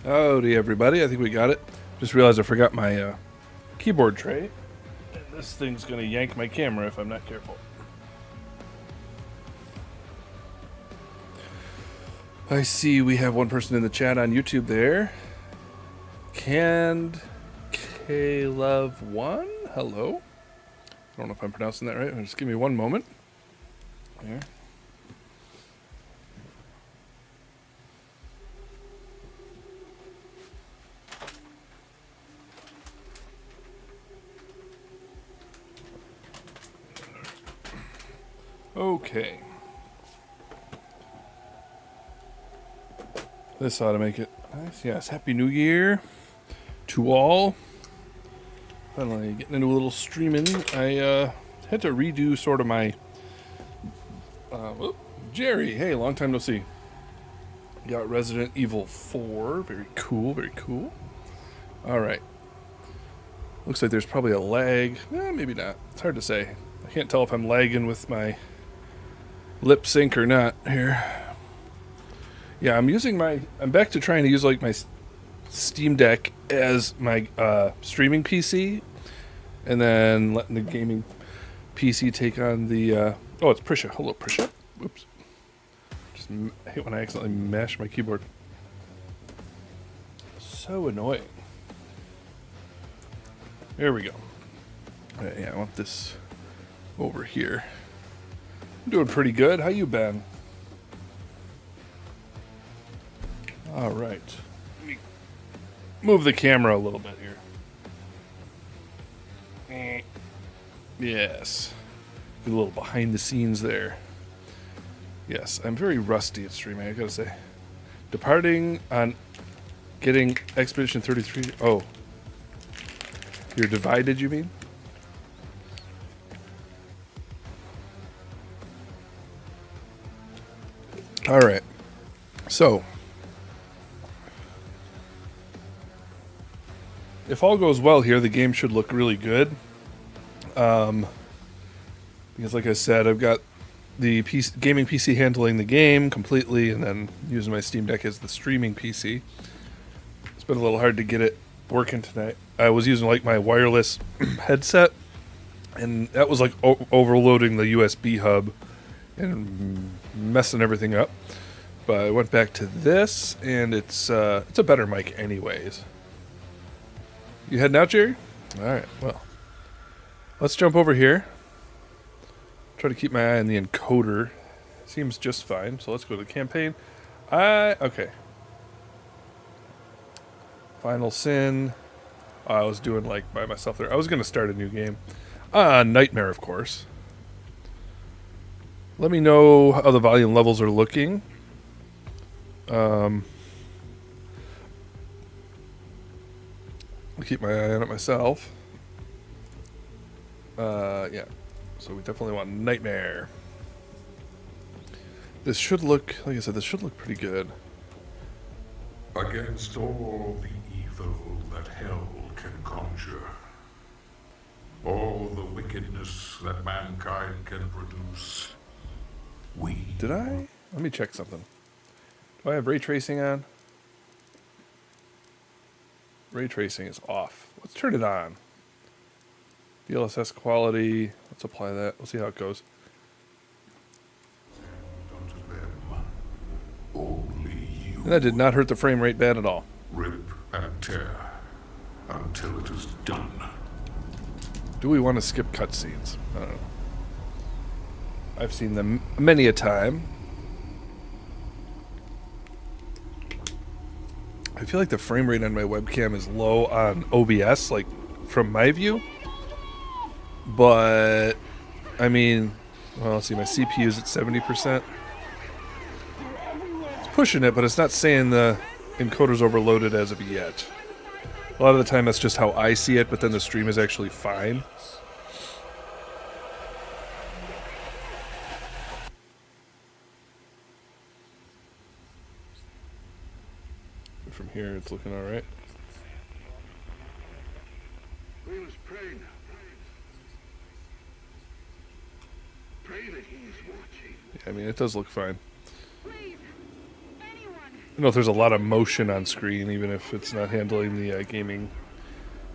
Howdy, everybody. I think we got it. Just realized I forgot my keyboard tray. And this thing's going to yank my camera if I'm not careful. I see we have one person in the chat on YouTube there. Canned K-Love1? Hello? I don't know if I'm pronouncing that right. Just give me one moment. There. Okay. This ought to make it nice. Yes, Happy New Year to all. Finally getting into a little streaming. I had to redo sort of my... Jerry, hey, long time no see. Got Resident Evil 4. Very cool, very cool. Alright. Looks like there's probably a lag. Maybe not. It's hard to say. I can't tell if I'm lagging with my lip sync or not here. Yeah, I'm back to trying to use like my Steam Deck as my streaming PC, and then letting the gaming PC take on the oh, it's Prisha. Hello, Prisha. Whoops. Just hate when I accidentally mash my keyboard. So annoying. There we go. Yeah, I want this over here. I'm doing pretty good. How you been? All right. Let me move the camera a little bit here. Yes. Get a little behind the scenes there. Yes, I'm very rusty at streaming, I gotta say. Departing on getting Expedition 33. Oh. You're divided, you mean? Alright. So. If all goes well here, the game should look really good. Because like I said, I've got the gaming PC handling the game completely, and then using my Steam Deck as the streaming PC. It's been a little hard to get it working tonight. I was using like my wireless headset, and that was like overloading the USB hub and messing everything up. But I went back to this, and it's a better mic anyways. You heading out, Jerry? All right, well, let's jump over here. Try to keep my eye on the encoder. Seems just fine, so let's go to the campaign. Okay. Final Sin. I was doing like by myself there. I was going to start a new game. Nightmare, of course. Let me know how the volume levels are looking. I'll keep my eye on it myself. Yeah. So we definitely want Nightmare. This should look, like I said, this should look pretty good. Against all the evil that hell can conjure, all the wickedness that mankind can produce, Did I? Let me check something. Do I have ray tracing on? Ray tracing is off. Let's turn it on. DLSS quality. Let's apply that. We'll see how it goes. unto them only you And that did not hurt the frame rate bad at all. rip and tear until it is done. Do we want to skip cutscenes? I don't know. I've seen them many a time. I feel like the frame rate on my webcam is low on OBS, like from my view. But, I mean, well, let's see, my CPU's at 70%. It's pushing it, but it's not saying the encoder's overloaded as of yet. A lot of the time that's just how I see it, but then the stream is actually fine. From here, it's looking alright. We must pray now. Pray that he is watching. Yeah, I mean, it does look fine. Please, anyone, don't know if there's a lot of motion on screen, even if it's not handling the gaming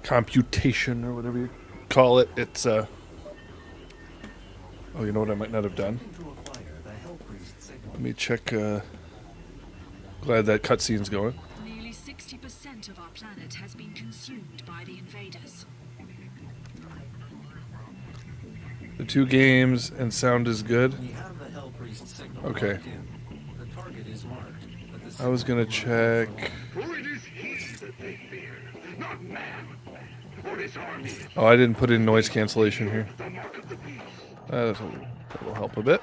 computation or whatever you call it. It's oh, you know what I might not have done? Let me check. Glad that cutscene's going. Nearly 60% of our planet has been consumed by the invaders. The 2 games and sound is good. Okay. I was gonna check. For it is he that they fear, not man. For his army is Oh, I didn't put in noise cancellation here. the mark of the beast. That'll help a bit.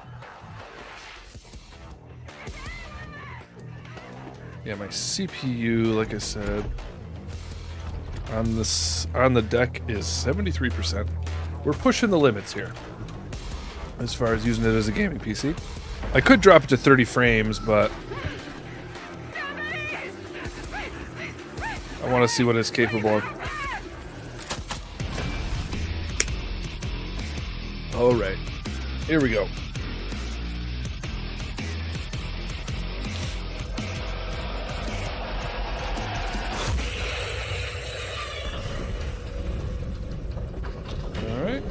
Yeah, my CPU, like I said, on the deck is 73%. We're pushing the limits here as far as using it as a gaming PC. I could drop it to 30 frames, but I want to see what it's capable of. All right, here we go. All right.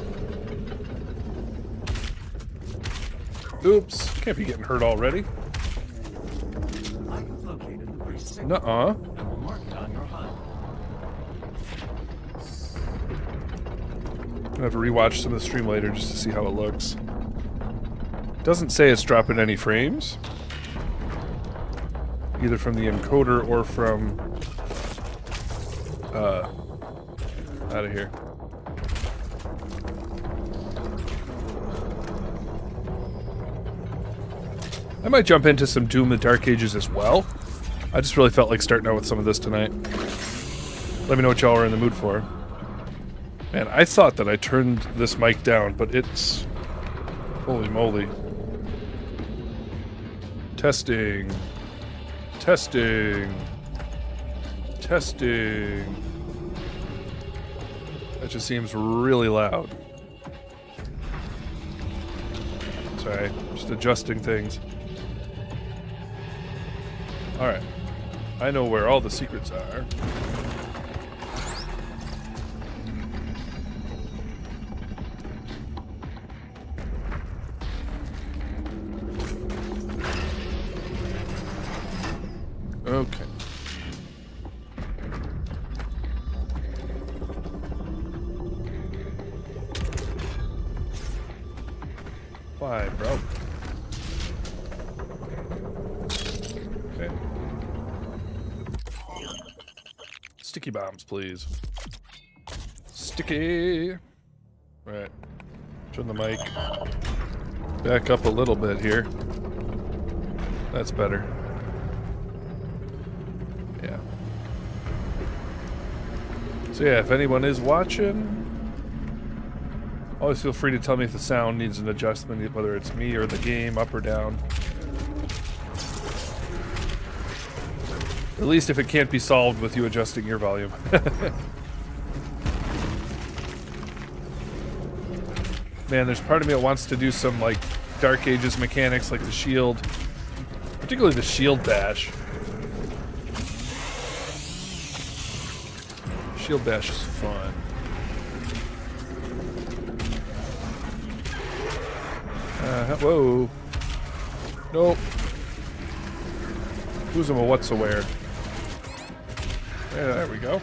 Oops, can't be getting hurt already. Nuh-uh. I have to rewatch some of the stream later just to see how it looks. Doesn't say it's dropping any frames, either from the encoder or from out of here. I might jump into some Doom: The Dark Ages as well. I just really felt like starting out with some of this tonight. Let me know what y'all are in the mood for. Man, I thought that I turned this mic down, but it's... Holy moly. Testing. Testing. Testing. That just seems really loud. Sorry, just adjusting things. Alright. I know where all the secrets are. Okay. Why, bro? Okay. Sticky bombs, please. Sticky. Right. Turn the mic back up a little bit here. That's better. Yeah. So yeah, if anyone is watching, always feel free to tell me if the sound needs an adjustment, whether it's me or the game, up or down. At least if it can't be solved with you adjusting your volume. Man, there's part of me that wants to do some like Dark Ages mechanics like the shield, particularly the shield dash. Shield dash is fun. Whoa. Nope. Lose him a what's aware. Yeah, there we go.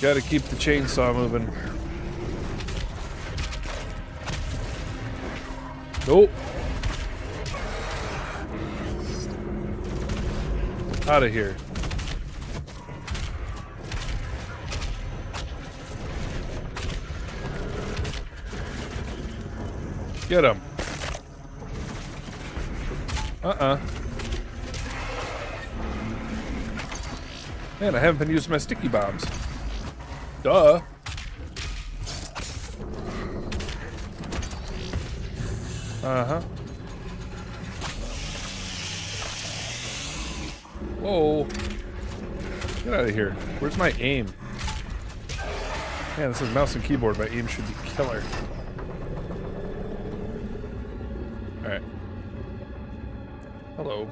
Gotta keep the chainsaw moving. Nope. Out of here. Get him. Man, I haven't been using my sticky bombs. Duh. Uh-huh. Whoa. Get out of here. Where's my aim? Man, this is mouse and keyboard. My aim should be killer. Alright. Hello.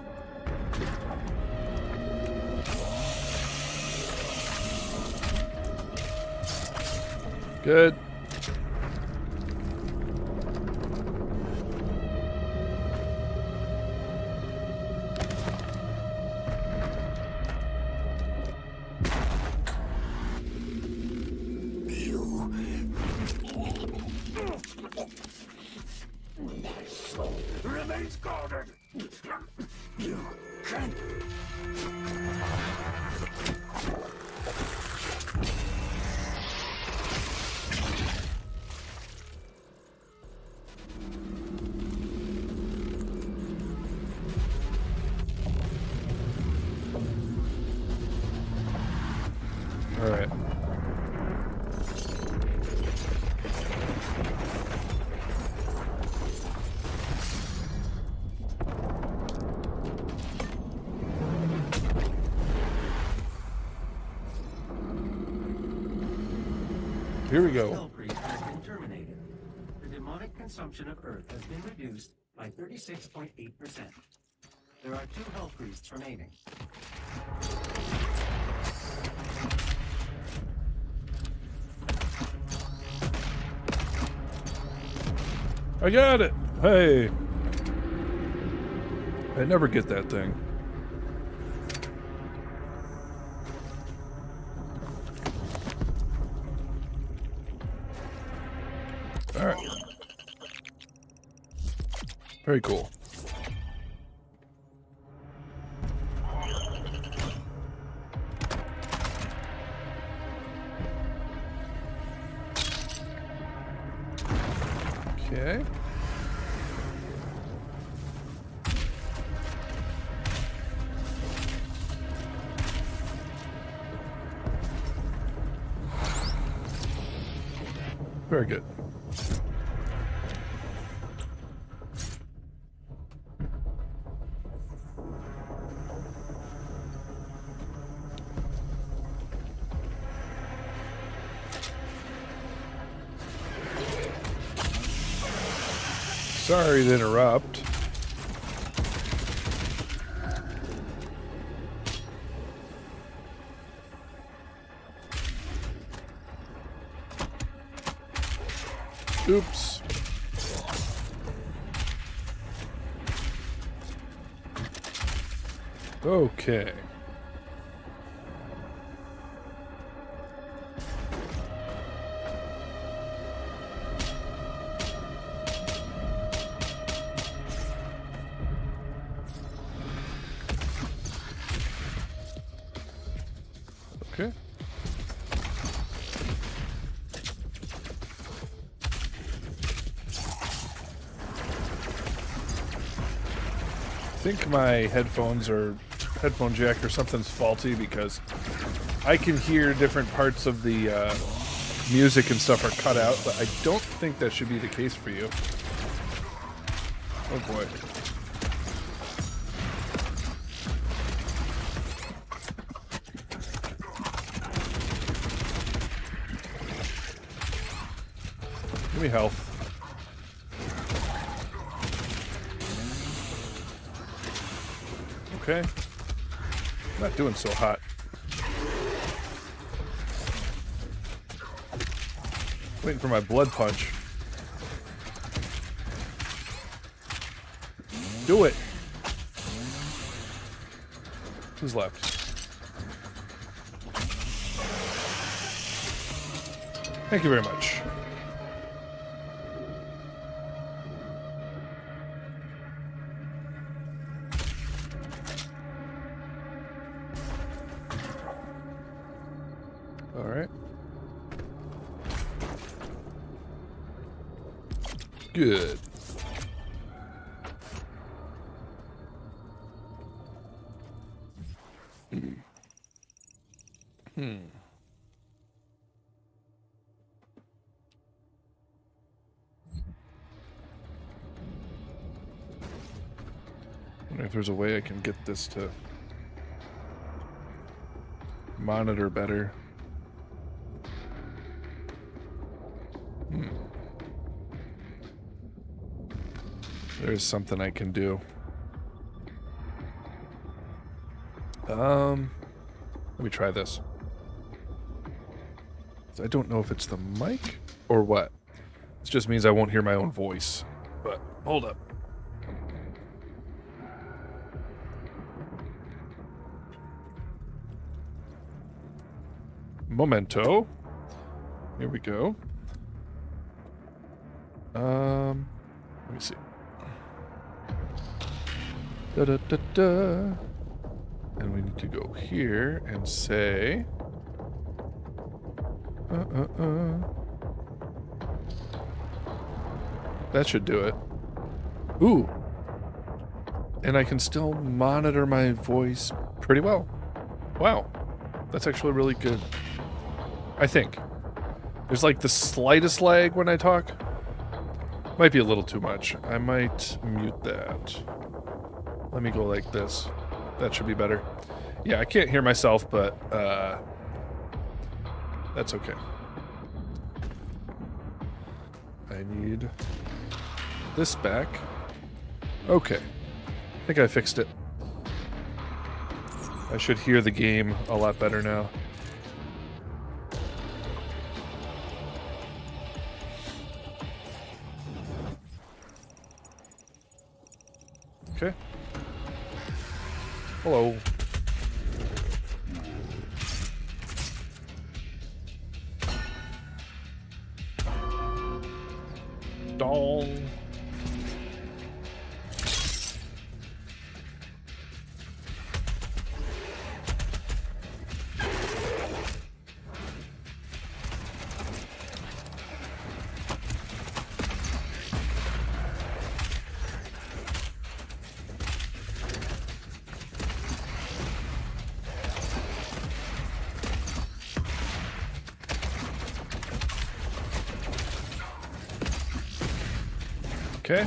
Good. Remains guarded. You can't. All right. Here we go. Hell Priest has been terminated. The demonic consumption of Earth has been reduced by 36.8%. There are 2 Hell Priests remaining. I got it. Hey. I never get that thing. All right. Very cool. Okay. Very good. Sorry to interrupt. Oops. Okay. Okay. I think my headphone jack or something's faulty because I can hear different parts of the music and stuff are cut out, but I don't think that should be the case for you. Oh boy. Give me health. Okay. Not doing so hot. Waiting for my blood punch. Do it. Who's left? Thank you very much. All right. Good. Wonder if there's a way I can get this to monitor better. There's something I can do. Let me try this. I don't know if it's the mic or what. It just means I won't hear my own voice. But hold up. Momento. Here we go. Let me see. Da da da da. And we need to go here and say. That should do it. Ooh. And I can still monitor my voice pretty well. Wow. That's actually really good. I think. There's like the slightest lag when I talk. Might be a little too much. I might mute that. Let me go like this. That should be better. Yeah, I can't hear myself, but that's okay. I need this back. Okay. I think I fixed it. I should hear the game a lot better now. Okay. Hello. Dong. Okay. I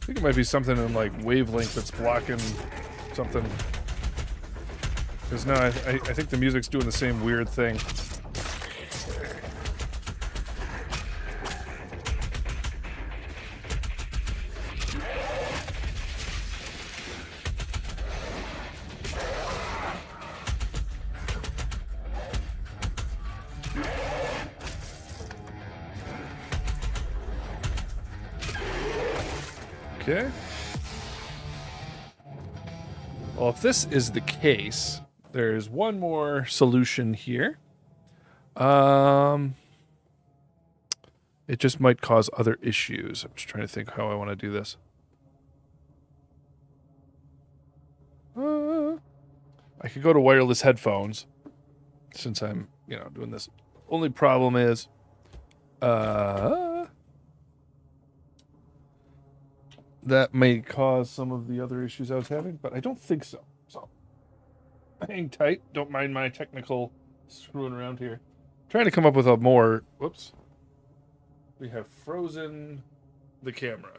think it might be something in like wavelength that's blocking something. Because now I think the music's doing the same weird thing. Okay. Well, if this is the case, there's one more solution here. It just might cause other issues. I'm just trying to think how I want to do this. I could go to wireless headphones since I'm, doing this. Only problem is, that may cause some of the other issues I was having, but I don't think so. So, hang tight. Don't mind my technical screwing around here. Trying to come up with a more... Whoops. We have frozen the camera.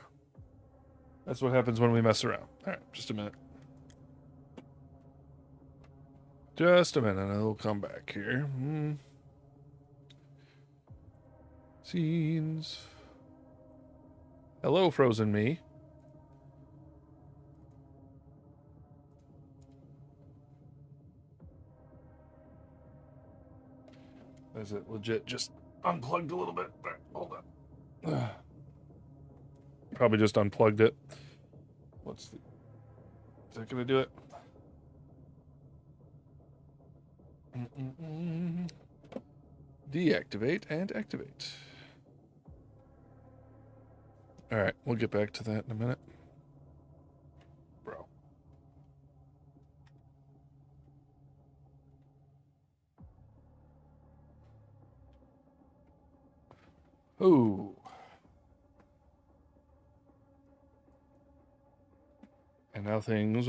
That's what happens when we mess around. All right, just a minute. Just a minute, and I'll come back here. Scenes. Hello, frozen me. Is it legit just unplugged a little bit? All right, hold on. Probably just unplugged it. Is that going to do it? Deactivate and activate. All right, we'll get back to that in a minute. Bro. Oh. And now things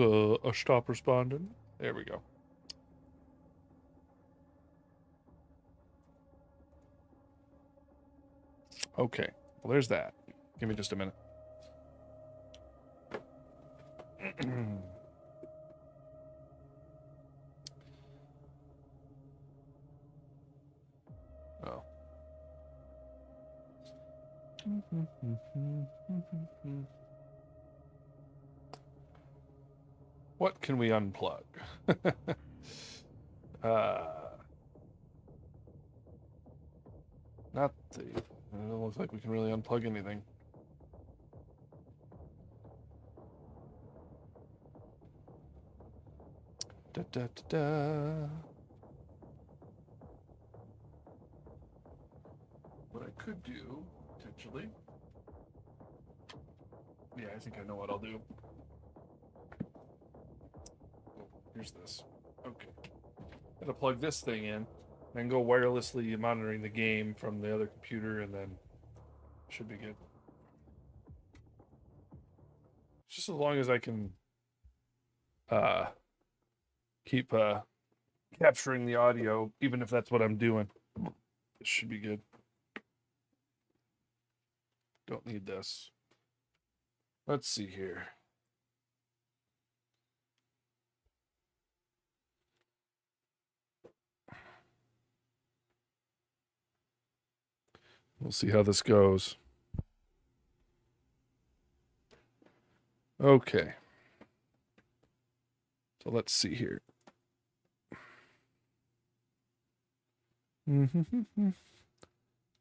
stop responding. There we go. Okay. Well, there's that. Give me just a minute. Oh. What can we unplug? Not the. It don't look like we can really unplug anything. Da, da, da, da. What I could do, potentially. Yeah, I think I know what I'll do. Oh, here's this. Okay. Gotta plug this thing in and go wirelessly monitoring the game from the other computer, and then should be good. Just as long as I can uh, keep capturing the audio, even if that's what I'm doing. It should be good. Don't need this. Let's see here. We'll see how this goes. Okay. So let's see here. Let's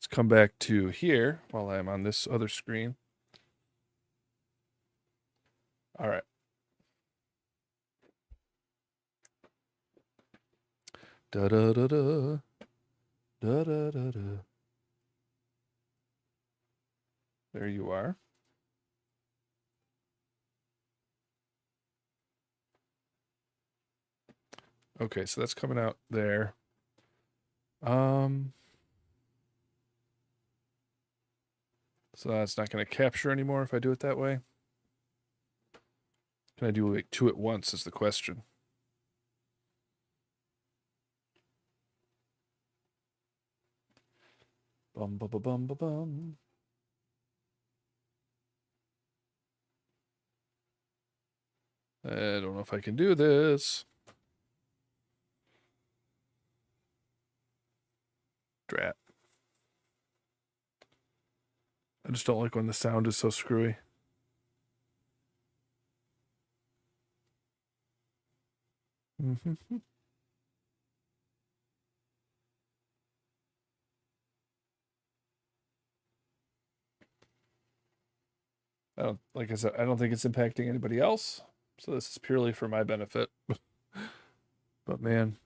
come back to here while I'm on this other screen. All right. Da da da da. Da da da da. There you are. Okay, so that's coming out there. So that's not going to capture anymore if I do it that way. Can I do like two at once is the question. Bum bum bum bum bum bum. I don't know if I can do this. Drat. I just don't like when the sound is so screwy. Like I said, I don't think it's impacting anybody else. So this is purely for my benefit. But man.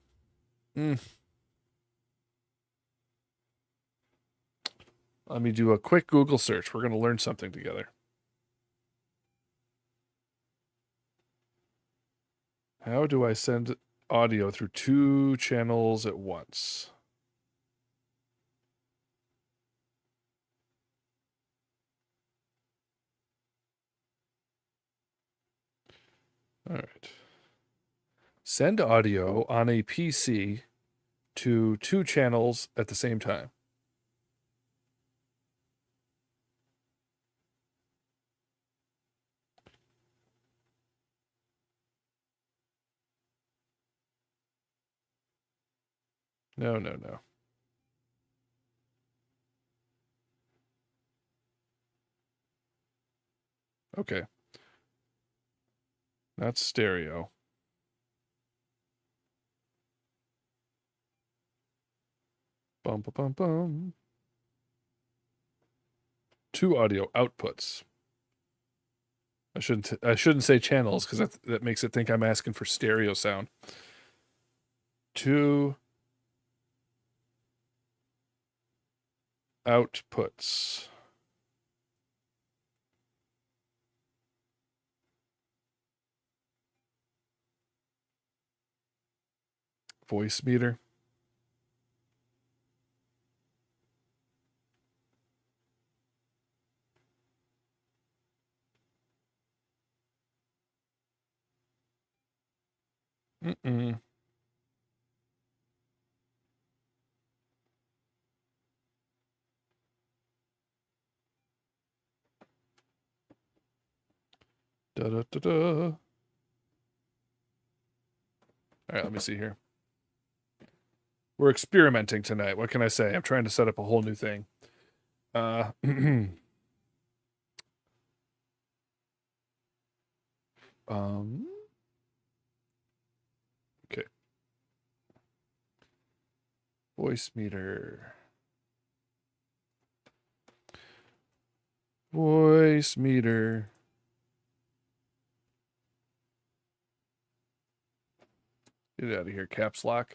Let me do a quick Google search. We're going to learn something together. How do I send audio through two channels at once? All right. Send audio on a PC to two channels at the same time. No, no, no. Okay. That's stereo. Bum, bum, bum, bum. Two audio outputs. I shouldn't say channels because that makes it think I'm asking for stereo sound. Two outputs. Voice meter. Mm-mm. Da-da-da-da. All right, let me see here. We're experimenting tonight. What can I say? I'm trying to set up a whole new thing. Okay. Voice meter. Voice meter. Get out of here, caps lock.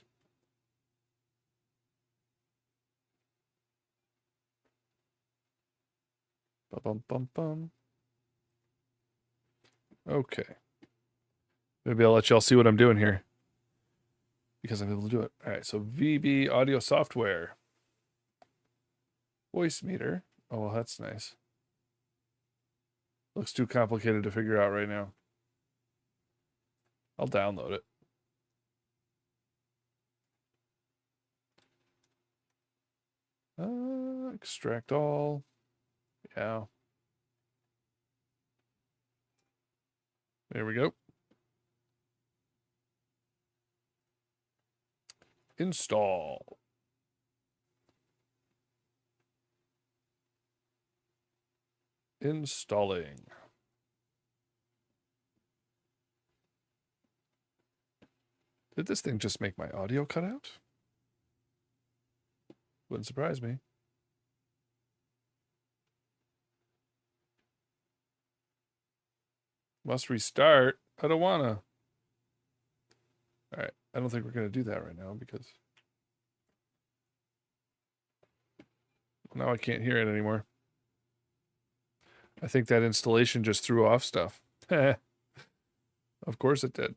Bum. Okay. Maybe I'll let y'all see what I'm doing here. Because I'm able to do it. All right, so VB audio software. Voice meter. Oh, well, that's nice. Looks too complicated to figure out right now. I'll download it. Extract all. Yeah. There we go. Install. Installing. Did this thing just make my audio cut out? Wouldn't surprise me. Must restart. I don't wanna. All right. I don't think we're gonna do that right now because now I can't hear it anymore. I think that installation just threw off stuff. Of course it did.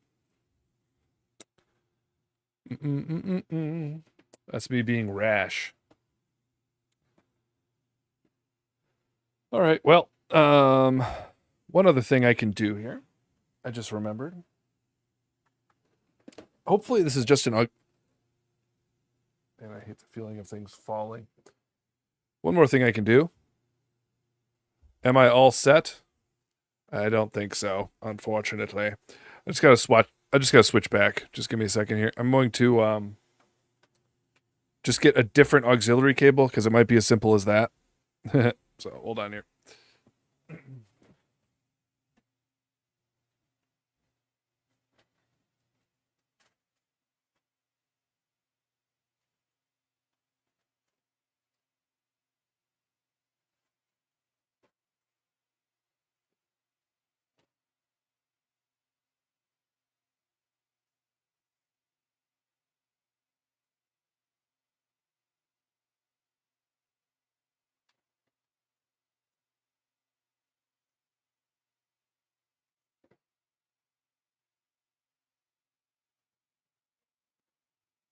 That's me being rash. All right. Well, one other thing I can do here. I just remembered. Hopefully this is just an... And I hate the feeling of things falling. One more thing I can do. Am I all set? I don't think so, unfortunately. I just gotta switch back. Just give me a second here. I'm going to just get a different auxiliary cable because it might be as simple as that. So hold on here.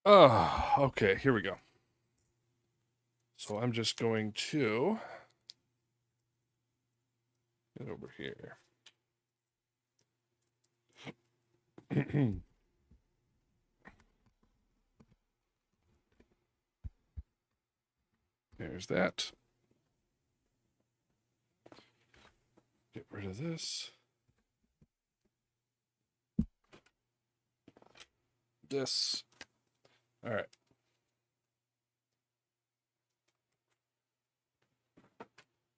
Oh, okay, here we go. So I'm just going to get over here. There's that. Get rid of this. This. All right.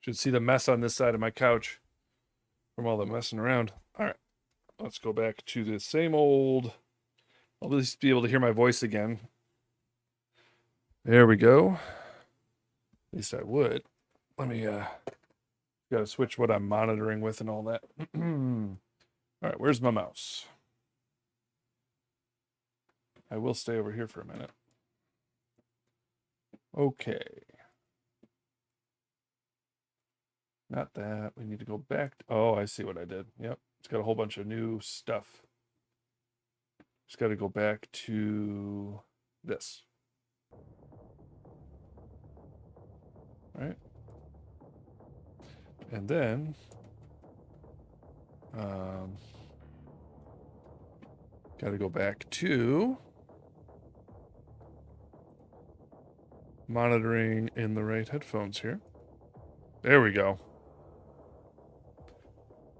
Should see the mess on this side of my couch from all the messing around. All right. Let's go back to the same old. I'll at least be able to hear my voice again. There we go. At least I would. Let me gotta switch what I'm monitoring with and all that. All right, where's my mouse? I will stay over here for a minute. Okay. Not that. We need to go back. Oh, I see what I did. Yep. It's got a whole bunch of new stuff. Just got to go back to this. All right. And then got to go back to monitoring in the right headphones here. There we go.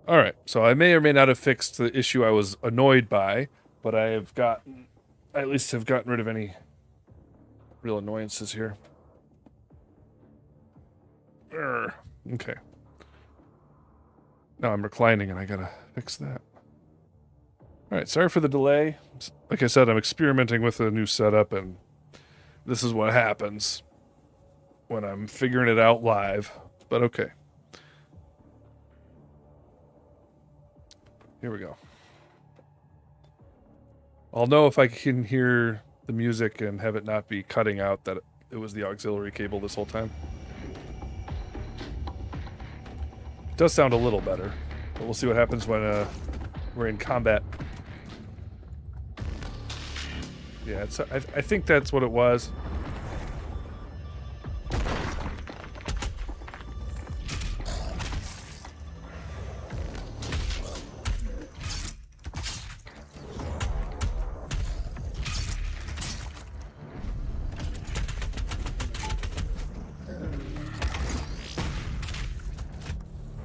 All right, so I may or may not have fixed the issue I was annoyed by, but I at least have gotten rid of any real annoyances here. Urgh. Okay. Now I'm reclining and I gotta fix that. All right, sorry for the delay. Like I said, I'm experimenting with a new setup, and this is what happens when I'm figuring it out live, but okay. Here we go. I'll know if I can hear the music and have it not be cutting out that it was the auxiliary cable this whole time. It does sound a little better, but we'll see what happens when we're in combat. Yeah, I think that's what it was.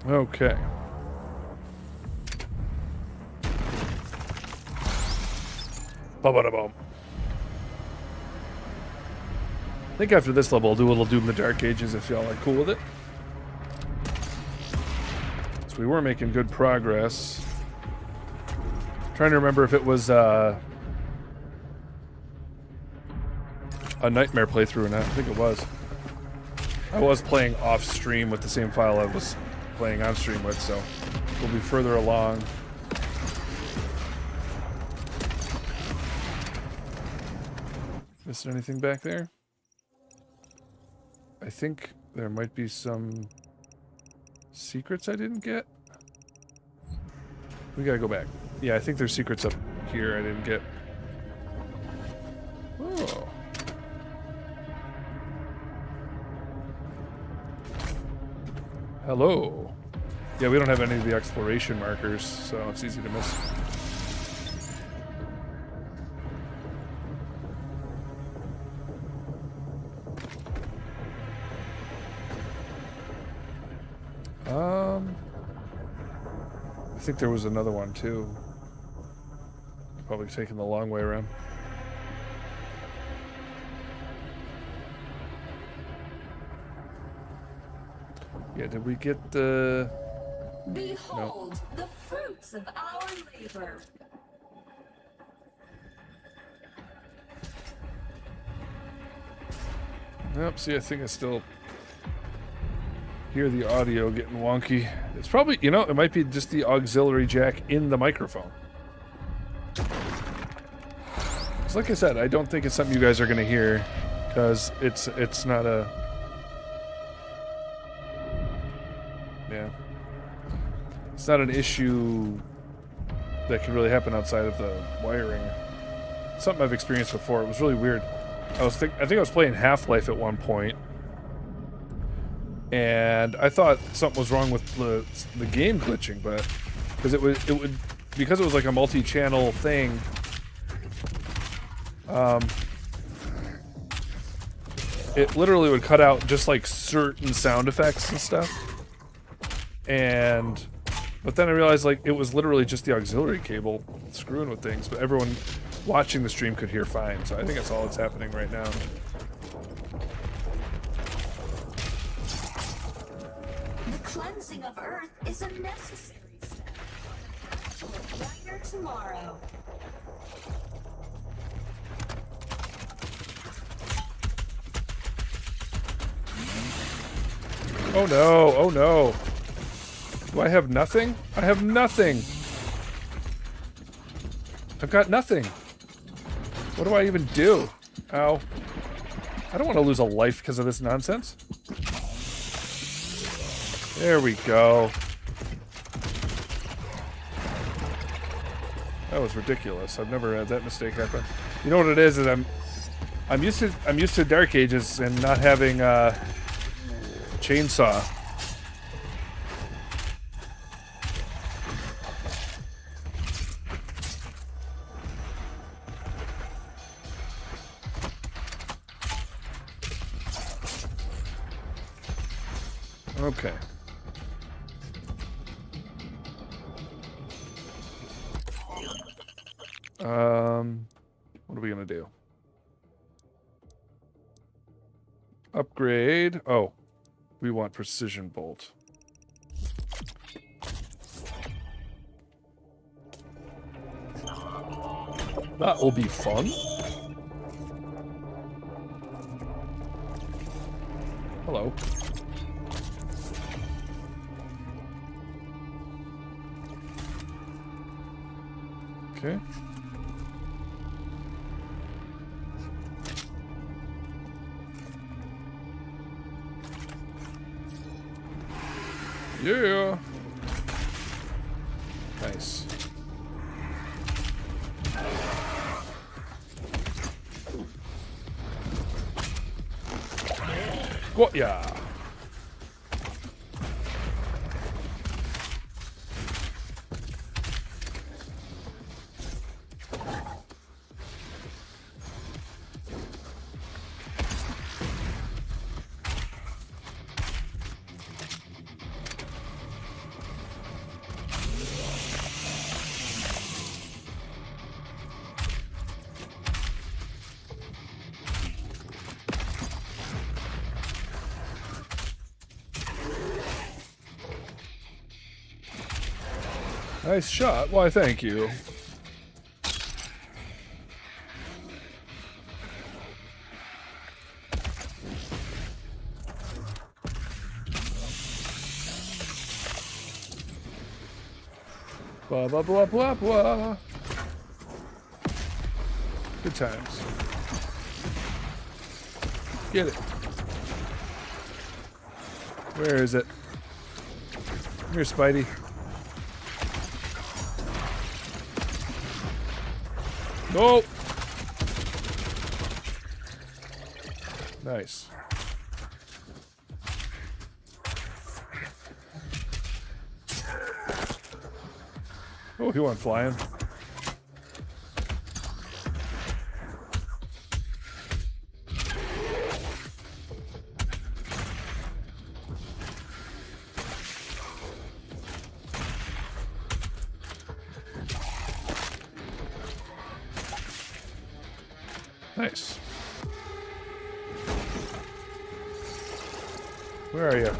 Okay. Ba-ba-da-bum. I think after this level, I'll do a little Doom in the Dark Ages if y'all are cool with it. So we were making good progress. Trying to remember if it was a Nightmare playthrough or not. I think it was. I was playing off stream with the same file I was playing on stream with, so we'll be further along. Missing anything back there? I think there might be some secrets I didn't get. We gotta go back. Yeah, I think there's secrets up here I didn't get. Oh. Hello. Yeah, we don't have any of the exploration markers, so it's easy to miss. I think there was another one too. Probably taking the long way around. Yeah, did we get the... Behold the fruits of our labor. Nope, see, I think I still hear the audio getting wonky. It's probably, you know, it might be just the auxiliary jack in the microphone. It's like I said, I don't think it's something you guys are going to hear, because it's not a... Yeah. It's not an issue that can really happen outside of the wiring. It's something I've experienced before. It was really weird. I think I was playing Half-Life at one point, and I thought something was wrong with the game glitching, but because it was like a multi-channel thing. It literally would cut out just like certain sound effects and stuff. But then I realized like it was literally just the auxiliary cable screwing with things, but everyone watching the stream could hear fine. So I think that's all that's happening right now. The cleansing of Earth is a necessary step to a brighter tomorrow. Oh no, oh no. Do I have nothing? I have nothing. I've got nothing. What do I even do? Ow. I don't want to lose a life because of this nonsense. There we go. That was ridiculous. I've never had that mistake happen. You know what it is I'm used to Dark Ages and not having chainsaw. Okay. What are we gonna do? Upgrade. Oh, we want precision bolt. That will be fun. Hello. Okay. Yeah. Nice. What? Yeah. Nice shot. Why, thank you. Blah, blah, blah, blah, blah. Good times. Get it. Where is it? Come here, Spidey. Nope. Nice. Oh, he went flying. Nice. Where are you?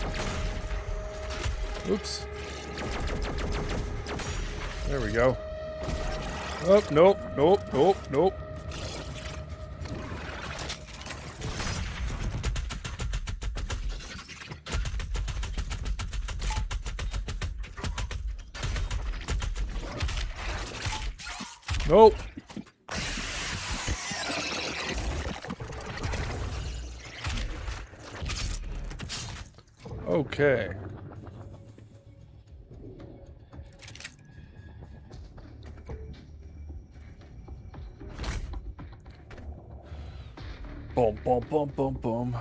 Oops. There we go. Oh, nope, nope, nope, nope. Nope. Okay. Boom, boom, boom, boom, boom.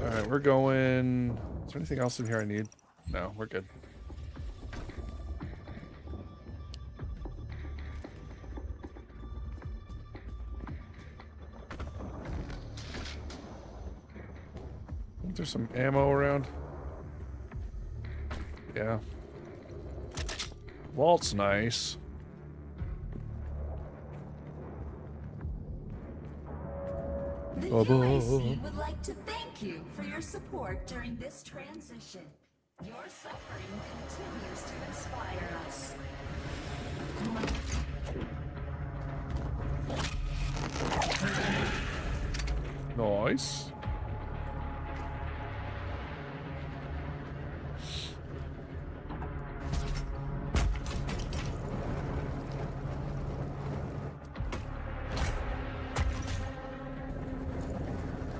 Alright, we're going... Is there anything else in here I need? No, we're good. Is there some ammo around? Yeah. Vault's nice. The UAC would like to thank you for your support during this transition. Your suffering continues to inspire us. Nice.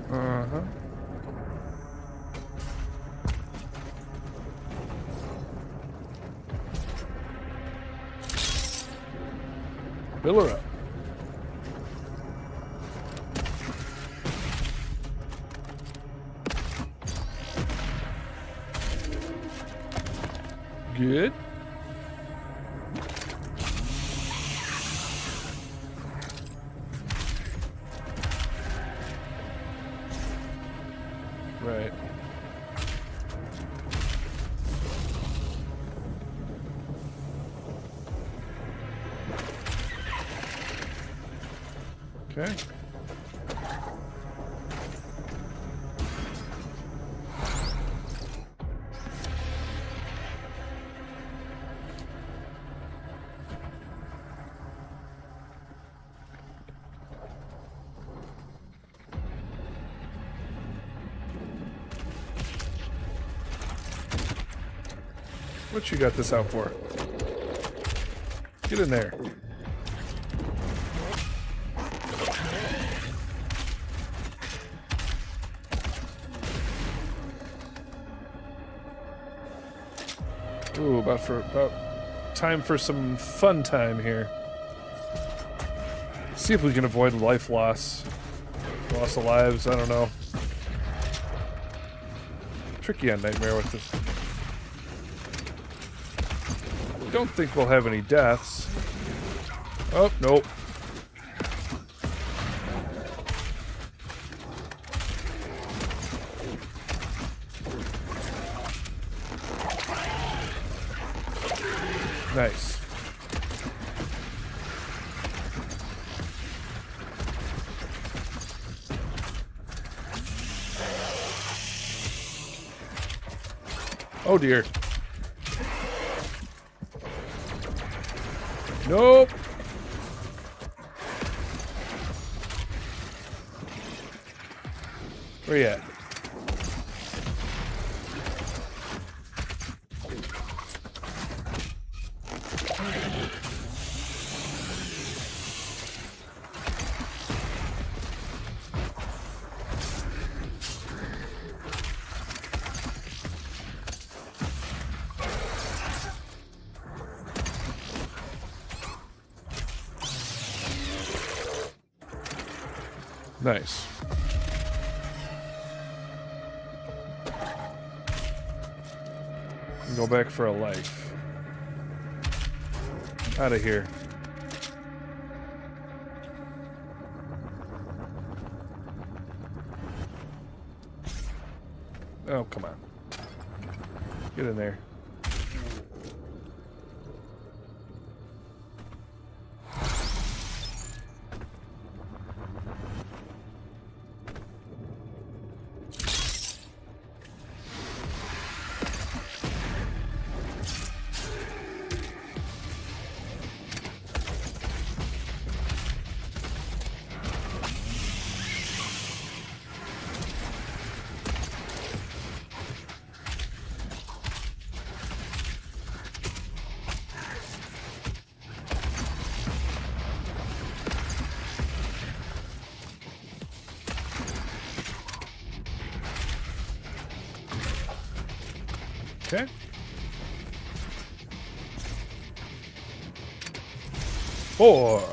Uh-huh. Fill her up. Good. Right. Okay. What you got this out for? Get in there. Ooh, about time for some fun time here. See if we can avoid life loss. Loss of lives, I don't know. Tricky on Nightmare with this. Don't think we'll have any deaths. Oh, nope. Nice. Oh dear. Nope. Where you at? Nice. Go back for a life. Out of here. Oh, come on. Get in there. Okay. Four.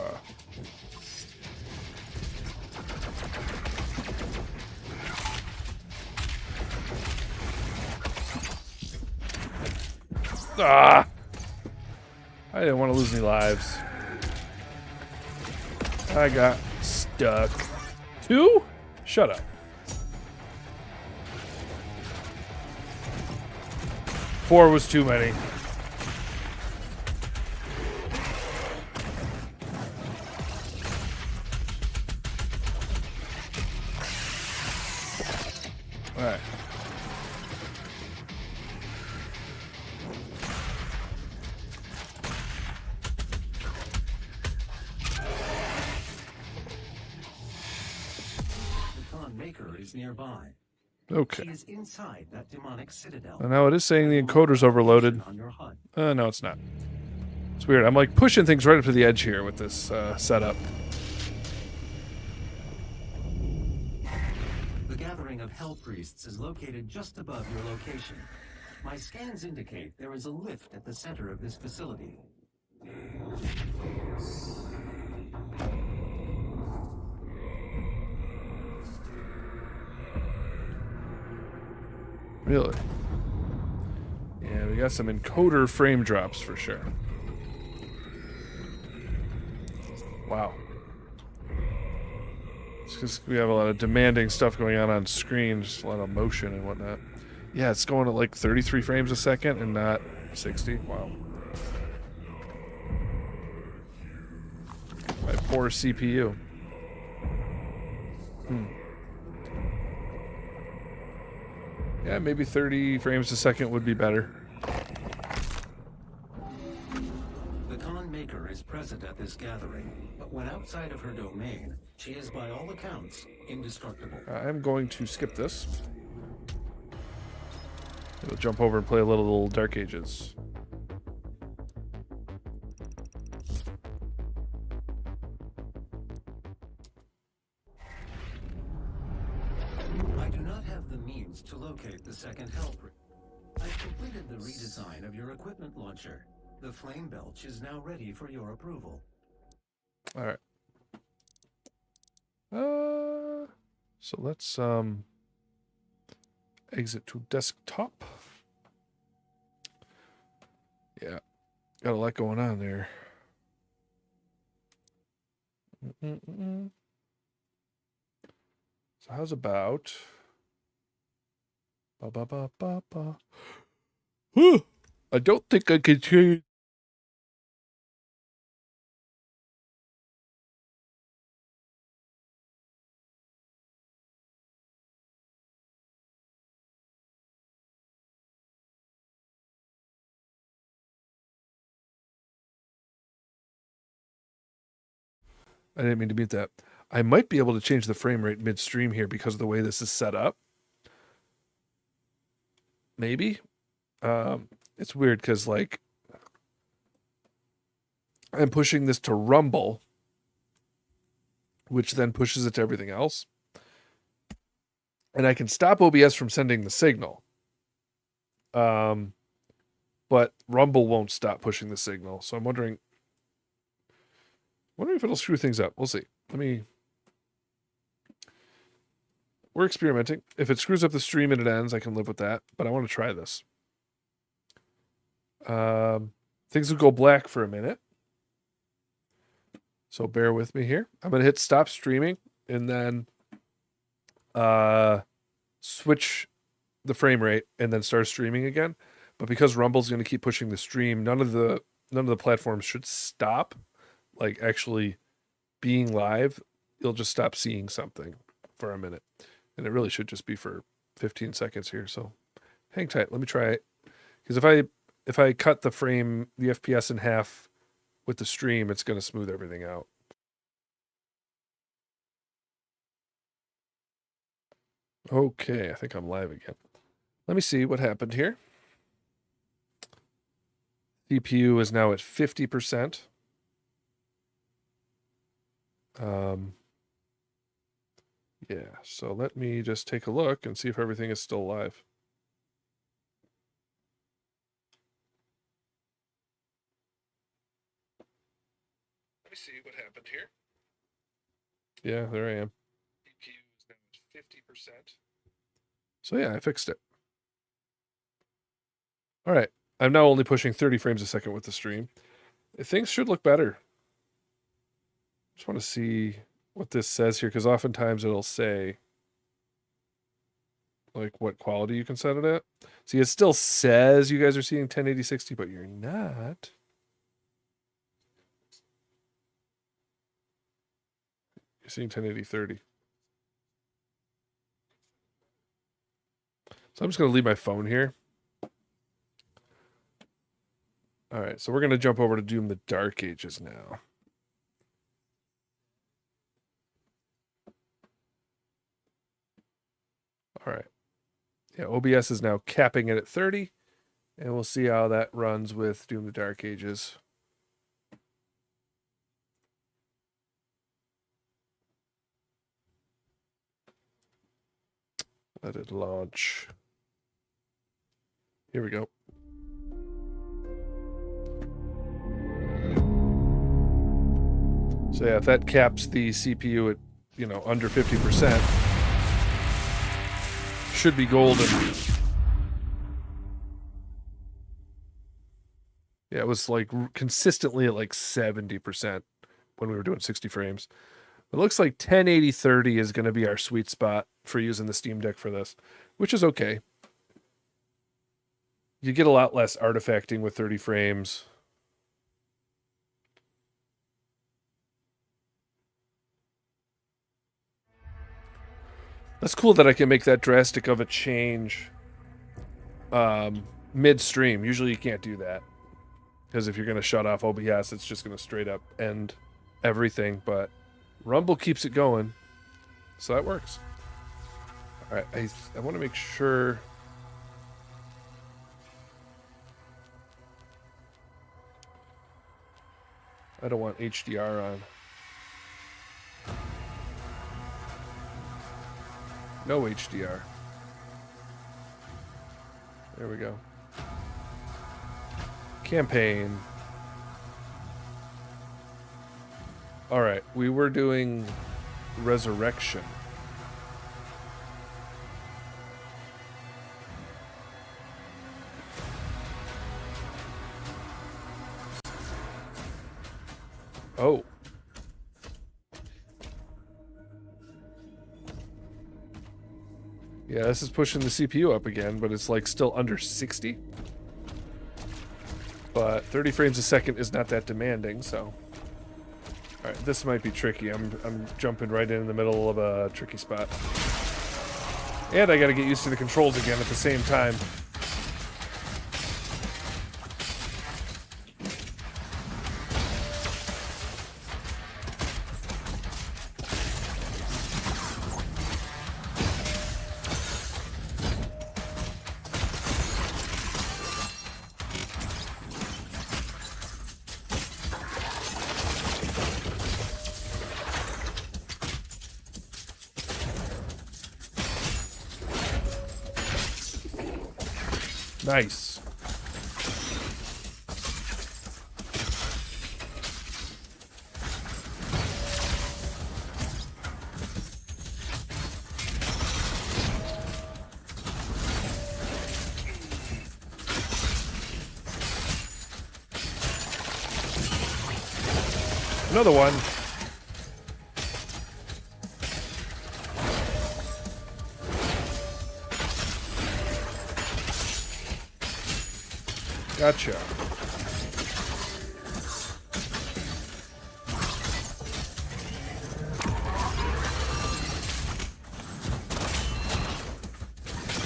Ah! I didn't want to lose any lives. I got stuck. 2? Shut up. 4 was too many. All right. The Khan Maker is nearby. Okay. She is inside that demonic citadel. And now it is saying the encoder's overloaded. On your HUD. No, it's not. It's weird. I'm like pushing things right up to the edge here with this setup. The gathering of Hell Priests is located just above your location. My scans indicate there is a lift at the center of this facility. Really? Yeah, we got some encoder frame drops for sure. Wow. It's because we have a lot of demanding stuff going on screen, just a lot of motion and whatnot. Yeah, it's going at like 33 frames a second and not 60. Wow. My poor CPU. Yeah, maybe 30 frames a second would be better. The con maker is present at this gathering, but when outside of her domain, she is by all accounts indestructible. I'm going to skip this. We'll jump over and play a little Dark Ages. I do not have the means to locate the second help. I've completed the redesign of your equipment launcher. The flame belch is now ready for your approval. All right. So let's exit to desktop. Yeah, got a lot going on there. So how's about? I don't think I can change. I didn't mean to mute that. I might be able to change the frame rate midstream here because of the way this is set up. Maybe. It's weird because, like, I'm pushing this to rumble, which then pushes it to everything else. And I can stop OBS from sending the signal. But rumble won't stop pushing the signal. So I'm wondering if it'll screw things up. We'll see. We're experimenting. If it screws up the stream and it ends, I can live with that. But I want to try this. Things will go black for a minute. So bear with me here. I'm going to hit stop streaming and then switch the frame rate and then start streaming again. But because Rumble's going to keep pushing the stream, none of the platforms should stop, like actually being live. You'll just stop seeing something for a minute. And it really should just be for 15 seconds here. So hang tight. Let me try it. Because if I cut the FPS in half with the stream, it's going to smooth everything out. Okay, I think I'm live again. Let me see what happened here. CPU is now at 50%. Yeah, so let me just take a look and see if everything is still live. Let me see what happened here. Yeah, there I am. CPU is now at 50%. So yeah, I fixed it. All right. I'm now only pushing 30 frames a second with the stream. Things should look better. Just want to see what this says here, because oftentimes it'll say like what quality you can set it at. See, it still says you guys are seeing 1080 60, but you're not. You're seeing 1080 30. So I'm just going to leave my phone here. All right, so we're going to jump over to Doom the Dark Ages now. All right. Yeah, OBS is now capping it at 30, and we'll see how that runs with Doom the Dark Ages. Let it launch. Here we go. So yeah, if that caps the CPU at, under 50%, should be golden. Yeah, it was like consistently at like 70% when we were doing 60 frames. It looks like 1080 30 is going to be our sweet spot for using the Steam Deck for this, which is okay. You get a lot less artifacting with 30 frames. That's cool that I can make that drastic of a change midstream. Usually you can't do that. Because if you're going to shut off OBS, it's just going to straight up end everything. But Rumble keeps it going. So that works. All right, I want to make sure... I don't want HDR on. No HDR. There we go. Campaign. Alright, we were doing Resurrection. Oh. Yeah, this is pushing the CPU up again, but it's like still under 60. But 30 frames a second is not that demanding, so. Alright, this might be tricky. I'm jumping right in the middle of a tricky spot. And I gotta get used to the controls again at the same time. Nice. Another one. Gotcha.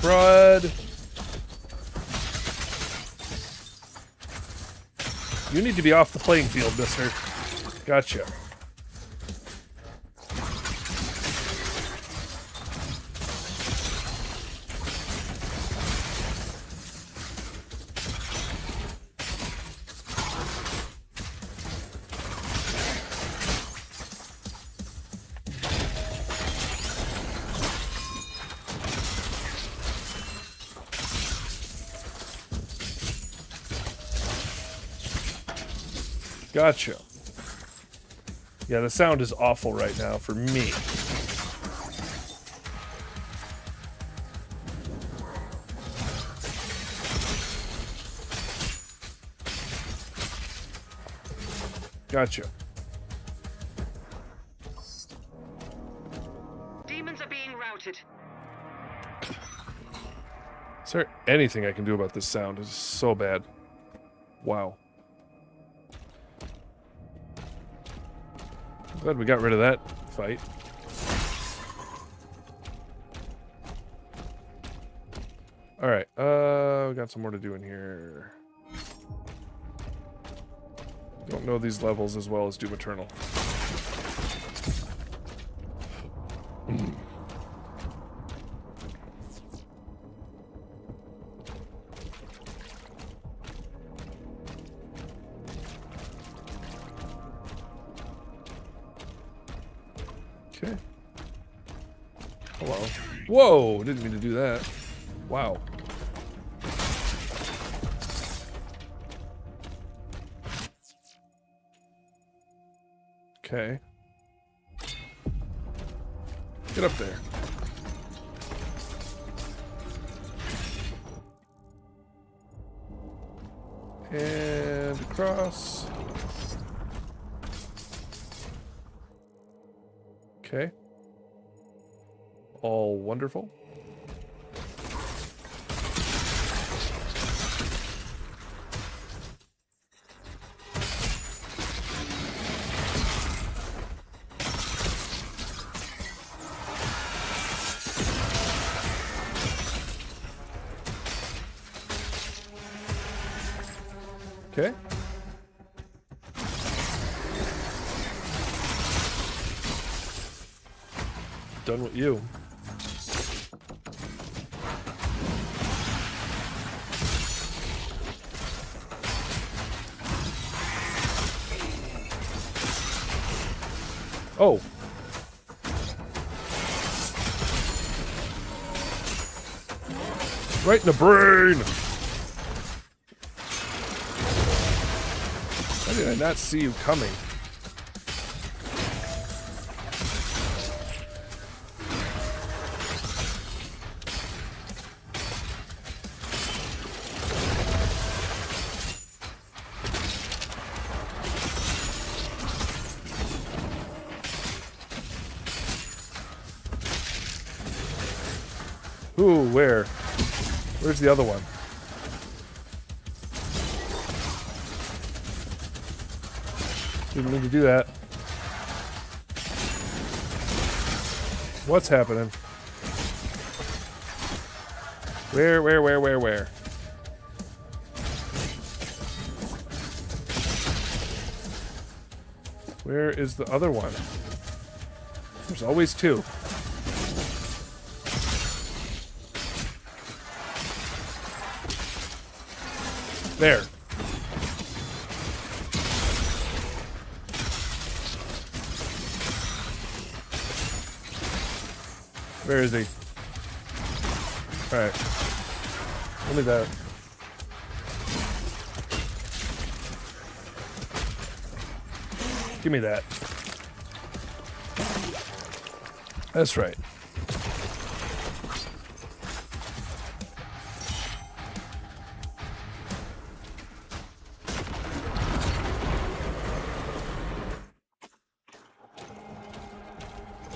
Crud. You need to be off the playing field, mister. Gotcha. Gotcha. Yeah, the sound is awful right now for me. Gotcha. Demons are being routed. Is there anything I can do about this sound? It's so bad. Wow. Glad we got rid of that fight. Alright, we got some more to do in here. Don't know these levels as well as Doom Eternal. Okay. Hello. Whoa! Didn't mean to do that. Wow. Okay. Get up there. And across. Okay. All wonderful. Okay. Done with you. Oh. Right in the brain. How did I not see you coming? Ooh, where? Where's the other one? Didn't mean to do that. What's happening? Where? Where is the other one? There's always two. There. Where is he? Alright. Let me that. Give me that. That's right.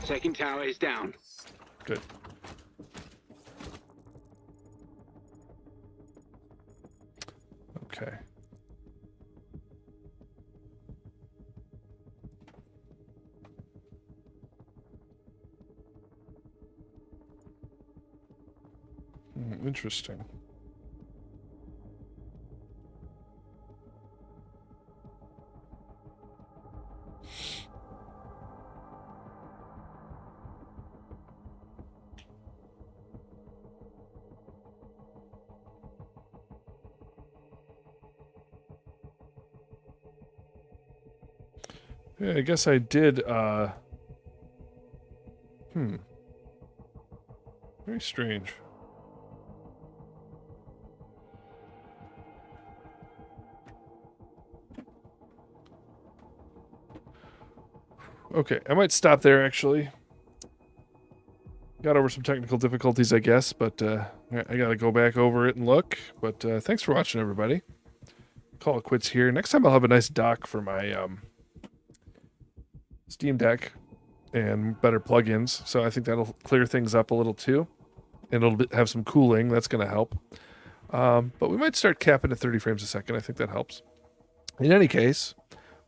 Second tower is down. Good. Okay. Interesting. Yeah, I guess I did, very strange. Okay, I might stop there, actually. Got over some technical difficulties, I guess, but I gotta go back over it and look. But thanks for watching, everybody. Call it quits here. Next time I'll have a nice dock for my Steam Deck and better plugins, so I think that'll clear things up a little too, and it'll have some cooling. That's going to help. But we might start capping at 30 frames a second. I think that helps. In any case,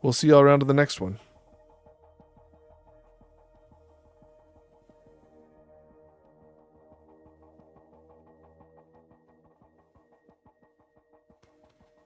we'll see you all around to the next one.